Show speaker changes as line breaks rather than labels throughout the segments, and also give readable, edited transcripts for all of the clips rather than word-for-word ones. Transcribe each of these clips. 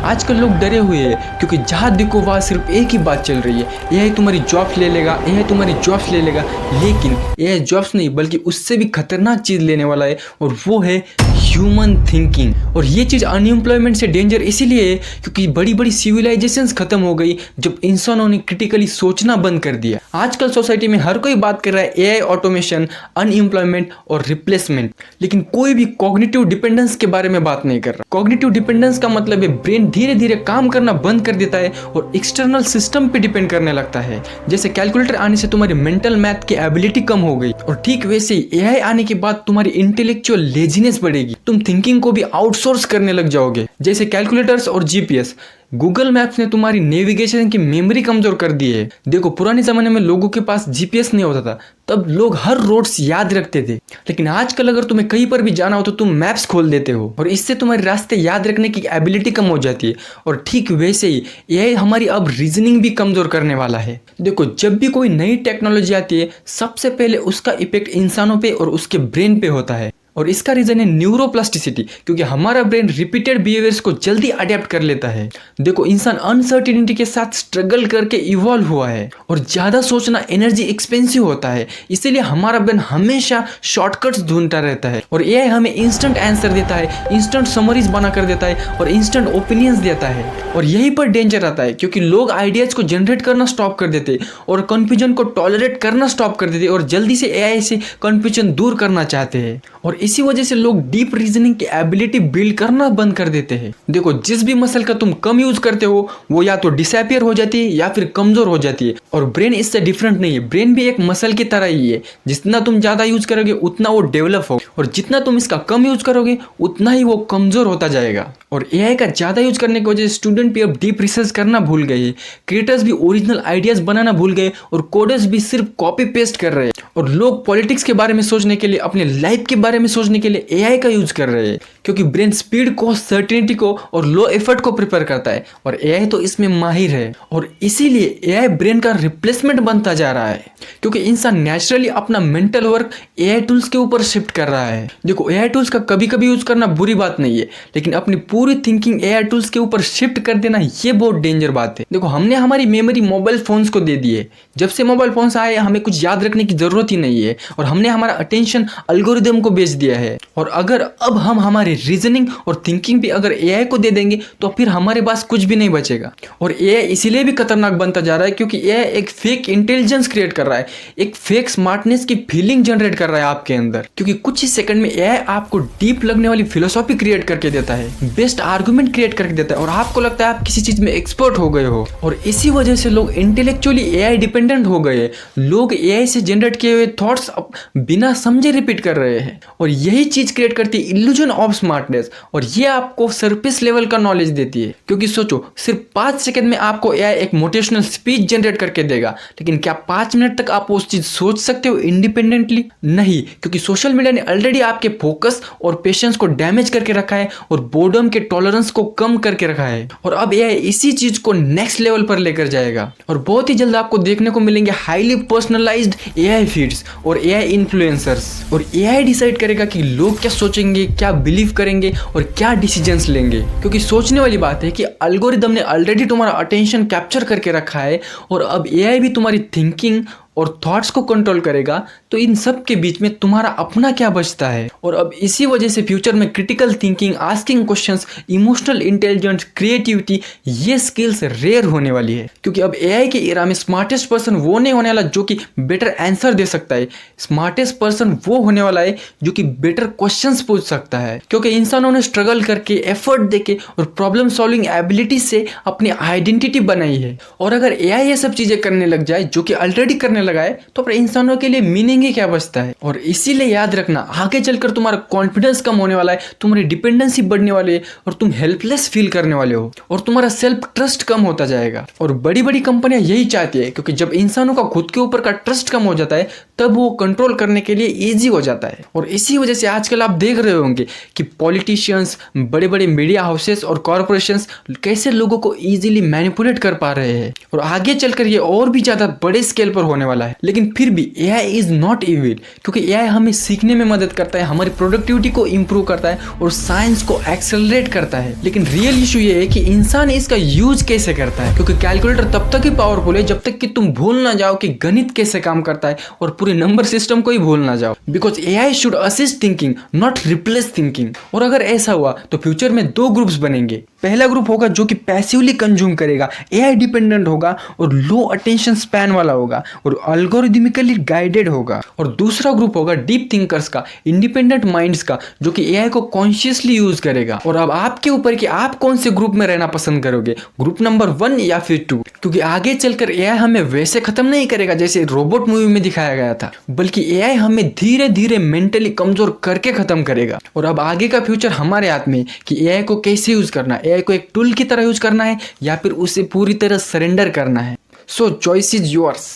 आजकल लोग डरे हुए हैं क्योंकि जहाँ देखो वहाँ सिर्फ एक ही बात चल रही है, एआई तुम्हारी जॉब्स ले लेगा, एआई तुम्हारी जॉब्स ले लेगा। लेकिन एआई जॉब्स नहीं बल्कि उससे भी खतरनाक चीज़ लेने वाला है और वो है ह्यूमन थिंकिंग। और ये चीज़ अनएम्प्लॉयमेंट से डेंजर इसीलिए है क्योंकि बड़ी बड़ी सिविलाइजेशंस खत्म हो गई जब इंसानों ने क्रिटिकली सोचना बंद कर दिया। आजकल सोसाइटी में हर कोई बात कर रहा है एआई, ऑटोमेशन, अनएम्प्लॉयमेंट और रिप्लेसमेंट, लेकिन कोई भी कॉग्निटिव डिपेंडेंस के बारे में बात नहीं कर रहा। कॉग्निटिव डिपेंडेंस का मतलब है ब्रेन धीरे धीरे काम करना बंद कर देता है और एक्सटर्नल सिस्टम पे डिपेंड करने लगता है। जैसे कैलकुलेटर आने से तुम्हारी मेंटल मैथ की एबिलिटी कम हो गई, और ठीक वैसे ही एआई आने के बाद तुम्हारी इंटेलेक्चुअल लेजीनेस बढ़ेगी। तुम थिंकिंग को भी आउटसोर्स करने लग जाओगे। जैसे कैलकुलेटर्स और जीपीएस, गूगल मैप्स ने तुम्हारी नेविगेशन की मेमोरी कमजोर कर दी है। देखो पुराने जमाने में लोगों के पास जीपीएस नहीं होता था, तब लोग हर रोड्स याद रखते थे, लेकिन आजकल अगर तुम्हें कहीं पर भी जाना हो तो तुम मैप्स खोल देते हो और इससे तुम्हारे रास्ते याद रखने की एबिलिटी कम हो जाती है। और ठीक वैसे ही एआई हमारी अब रीजनिंग भी कमजोर करने वाला है। देखो जब भी कोई नई टेक्नोलॉजी आती है सबसे पहले उसका इफेक्ट इंसानों पे और उसके ब्रेन पे होता है, और इसका रीजन है न्यूरोप्लास्टिसिटी, क्योंकि हमारा ब्रेन रिपीटेड बिहेवियर्स को जल्दी अडेप्ट कर लेता है। देखो इंसान अनसर्टिनिटी के साथ स्ट्रगल करके इवॉल्व हुआ है और ज्यादा सोचना एनर्जी एक्सपेंसिव होता है, इसीलिए हमारा ब्रेन हमेशा शॉर्टकट्स ढूंढता रहता है। और एआई हमें इंस्टेंट आंसर देता है, इंस्टेंट समरीज बना कर देता है और इंस्टेंट ओपिनियंस देता है। और यही पर डेंजर आता है क्योंकि लोग आइडियाज को जनरेट करना स्टॉप कर देते और कंफ्यूजन को टॉलरेट करना स्टॉप कर देते और जल्दी से एआई से कंफ्यूजन दूर करना चाहते हैं, और इसी वजह से लोग डीप रीजनिंग की एबिलिटी बिल्ड करना बंद कर देते हैं। देखो जिस भी मसल का तुम कम यूज करते हो वो या तो डिसअपियर हो जाती है या फिर कमजोर हो जाती है, और ब्रेन इससे डिफरेंट नहीं है। ब्रेन भी एक मसल की तरह ही है, जितना तुम ज्यादा यूज करोगे उतना वो डेवलप हो, और जितना तुम इसका कम यूज करोगे उतना ही वो कमजोर होता जाएगा। और एआई का ज्यादा यूज करने की वजह से स्टूडेंट भी अब डीप रिसर्च करना भूल गए, क्रिएटर्स भी ओरिजिनल आइडियाज बनाना भूल गए, और कोडर्स भी सिर्फ कॉपी पेस्ट कर रहे हैं, और लोग पॉलिटिक्स के बारे में सोचने के लिए, अपने लाइफ के बारे में सोचने के लिए एआई का यूज कर रहे हैं, क्योंकि ब्रेन स्पीड को, सर्टेनिटी को और लो एफर्ट को प्रिपेयर करता है, और एआई तो इसमें माहिर है। और इसीलिए एआई ब्रेन का रिप्लेसमेंट बनता जा रहा है, क्योंकि इंसान नेचुरली अपना मेंटल वर्क एआई टूल्स के ऊपर शिफ्ट कर रहा है। देखो एआई टूल्स का कभी कभी यूज करना बुरी बात नहीं है, लेकिन अपनी पूरी थिंकिंग एआई टूल्स के ऊपर शिफ्ट कर देना ये बहुत डेंजर बात है। देखो हमने हमारी मेमोरी मोबाइल फोन्स को दे दी है। जब से मोबाइल फोन्स आए हमें कुछ याद रखने की जरूरत ही नहीं है, और हमने हमारा अटेंशन एल्गोरिदम को बेच दिया है। और अगर अब हम हमारी रीजनिंग और थिंकिंग भी अगर एआई को दे देंगे तो फिर हमारे पास कुछ भी नहीं बचेगा। और एआई इसीलिए भी खतरनाक बनता जा रहा है क्योंकि एआई एक फेक इंटेलिजेंस क्रिएट कर रहा है, एक फेक स्मार्टनेस की फीलिंग जनरेट कर रहा है आपके अंदर, क्योंकि कुछ ही सेकंड में एआई आपको डीप लगने वाली फिलोसॉफी क्रिएट करके देता है, बेस्ट आर्गुमेंट क्रिएट करके देता है, और आपको लगता है आप किसी चीज में एक्सपर्ट हो गए हो। और इसी वजह से लोग इंटेलेक्चुअली एआई डिपेंडेंट हो गए। लोग एआई से जनरेट किए हुए थॉट्स बिना समझे रिपीट कर रहे हैं, और यही चीज क्रिएट करती है इल्यूजन ऑफ स्मार्टनेस, और ये आपको सरफेस लेवल का नॉलेज देती है। क्योंकि सोचो सिर्फ 5 सेकंड में आपको एआई एक मोटिवेशनल स्पीच जनरेट करके देगा, लेकिन क्या 5 मिनट तक आप उस चीज सोच सकते हो इंडिपेंडेंटली? नहीं, क्योंकि सोशल मीडिया ने ऑलरेडी आपके फोकस और पेशेंस को डैमेज करके रखा है और बोर्डम के टॉलरेंस को कम करके रखा है, और अब एआई इसी चीज को नेक्स्ट लेवल पर लेकर जाएगा। और बहुत ही जल्द आपको देखने को मिलेंगे हाईली पर्सनलाइज्ड एआई फीड्स और एआई इन्फ्लुएंसर्स, और एआई डिसाइड करेगा कि लोग क्या सोचेंगे, क्या बिलीव करेंगे और क्या डिसीजंस लेंगे। क्योंकि सोचने वाली बात है कि एल्गोरिदम ने ऑलरेडी तुम्हारा अटेंशन कैप्चर करके रखा है, और अब एआई भी तुम्हारी थिंकिंग और थॉट्स को कंट्रोल करेगा, तो इन सब के बीच में तुम्हारा अपना क्या बचता है। और अब इसी वजह से फ्यूचर में critical thinking, asking questions, emotional intelligence, creativity, ये स्किल्स रेयर होने वाली है, क्योंकि अब एआई के एरा में स्मार्टेस्ट पर्सन वो नहीं होने वाला जो कि बेटर आंसर दे सकता है, स्मार्टेस्ट पर्सन वो होने वाला है जो कि बेटर क्वेश्चंस पूछ सकता है, क्योंकि इंसानों ने स्ट्रगल करके, एफर्ट देके और प्रॉब्लम सॉल्विंग एबिलिटी से अपनी आइडेंटिटी बनाई है। और अगर एआई ये सब चीजें करने लग जाए जो कि ऑलरेडी करने लगा है, तो फिर इंसानों के लिए मीनिंग ही क्या बचता है। और इसीलिए याद रखना, आगे चलकर तुम्हारा कॉन्फिडेंस कम होने वाला है, तुम्हारी डिपेंडेंसी बढ़ने वाली है, और तुम हेल्पलेस फील करने वाले हो, और तुम्हारा सेल्फ ट्रस्ट कम होता जाएगा। और बड़ी बड़ी कंपनियां यही चाहती है, क्योंकि जब इंसानों का खुद के ऊपर का ट्रस्ट कम हो जाता है तब वो कंट्रोल करने के लिए इजी हो जाता है। और इसी वजह से आजकल आप देख रहे होंगे कि पॉलिटिशियंस, बड़े बड़े मीडिया हाउसेस और कॉर्पोरेशंस कैसे लोगों को इजीली मैनिपुलेट कर पा रहे हैं, और आगे चलकर ये और भी ज्यादा बड़े स्केल पर होने वाला वाला है। लेकिन फिर भी AI इज नॉट इविल, क्योंकि AI हमें सीखने में मदद करता है, हमारी प्रोडक्टिविटी को इंप्रूव करता है और साइंस को एक्सेलरेट करता है। लेकिन रियल इशू ये है कि इंसान इसका यूज कैसे करता है, क्योंकि कैलकुलेटर तब तक ही पावरफुल है जब तक कि तुम भूल ना जाओ कि गणित कैसे काम करता है और पूरे नंबर सिस्टम को ही भूल ना जाओ। Because AI should assist thinking, not replace thinking. और अगर ऐसा हुआ तो फ्यूचर में दो ग्रुप्स बनेंगे। पहला ग्रुप होगा जो कि पैसिवली कंज्यूम करेगा, AI डिपेंडेंट होगा और लो अटेंशन स्पैन वाला होगा और अल्गोरिदमिकली गाइडेड होगा। और दूसरा ग्रुप होगा डीप थिंकर्स का, इंडिपेंडेंट माइंड्स का, जो कि AI को कॉन्शियसली यूज करेगा। और अब आपके ऊपर कि आप कौन से ग्रुप में रहना पसंद करोगे, ग्रुप नंबर 1 या फिर 2, क्योंकि आगे चलकर AI हमें वैसे खत्म नहीं करेगा जैसे रोबोट मूवी में दिखाया गया था, बल्कि AI हमें धीरे धीरे मेंटली कमजोर करके खत्म करेगा। और अब आगे का फ्यूचर हमारे हाथ में कि AI को कैसे यूज करना है, AI को एक टूल की तरह यूज करना है या फिर उसे पूरी तरह सरेंडर करना है। सो choice is yours.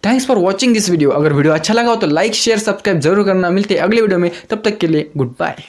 Thanks for watching this video. अगर वीडियो अच्छा लगा हो तो लाइक शेयर सब्सक्राइब जरूर करना। मिलते हैं अगले वीडियो में, तब तक के लिए गुड बाय।